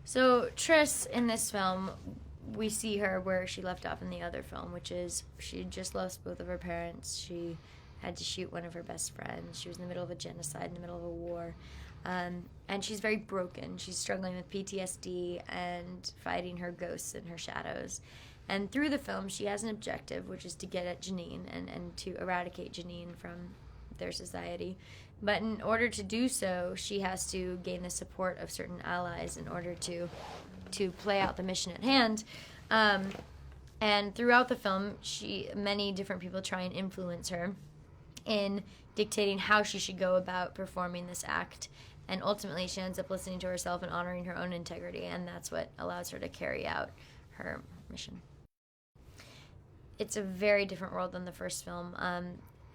So Triss in this film, we see her where she left off in the other film, which is she just lost both of her parents. She had to shoot one of her best friends. She was in the middle of a genocide, in the middle of a war. And she's very broken. She's struggling with PTSD and fighting her ghosts and her shadows. And through the film, she has an objective, which is to get at Janine and to eradicate Janine from their society. But in order to do so, she has to gain the support of certain allies in order to play out the mission at hand. And throughout the film, many different people try and influence her in dictating how she should go about performing this act. And ultimately, she ends up listening to herself and honoring her own integrity, and that's what allows her to carry out her mission. It's a very different world than the first film.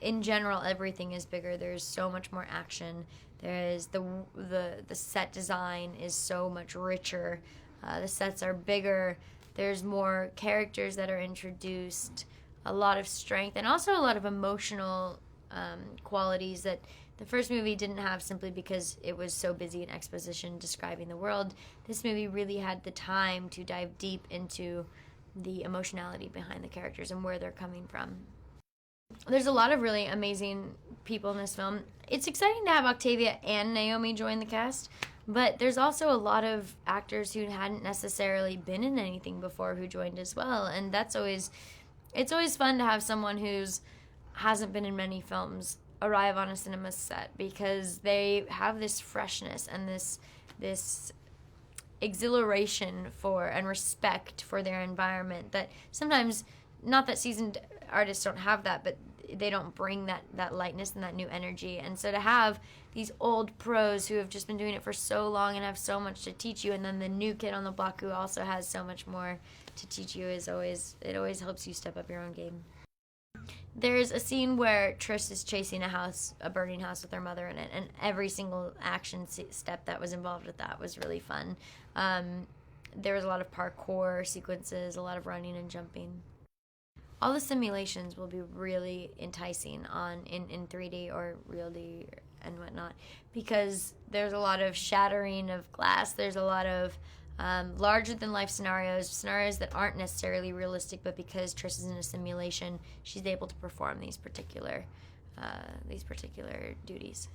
In general, everything is bigger. There's so much more action. There's the set design is so much richer. The sets are bigger. There's more characters that are introduced. A lot of strength and also a lot of emotional qualities that the first movie didn't have, simply because it was so busy in exposition describing the world. This movie really had the time to dive deep into the emotionality behind the characters and where they're coming from. There's a lot of really amazing people in this film. It's exciting to have Octavia and Naomi join the cast, but there's also a lot of actors who hadn't necessarily been in anything before who joined as well, and it's always fun to have someone who's hasn't been in many films arrive on a cinema set, because they have this freshness and this exhilaration for and respect for their environment that sometimes, not that seasoned artists don't have that, but they don't bring that lightness and that new energy. And so to have these old pros who have just been doing it for so long and have so much to teach you, and then the new kid on the block who also has so much more to teach you, it always helps you step up your own game. There's a scene where Triss is chasing a burning house with her mother in it, and every single action step that was involved with that was really fun. There was a lot of parkour sequences, a lot of running and jumping. All the simulations will be really enticing in 3D or RealD and whatnot, because there's a lot of shattering of glass. There's a lot of larger-than-life scenarios that aren't necessarily realistic, but because Triss is in a simulation, she's able to perform these particular duties.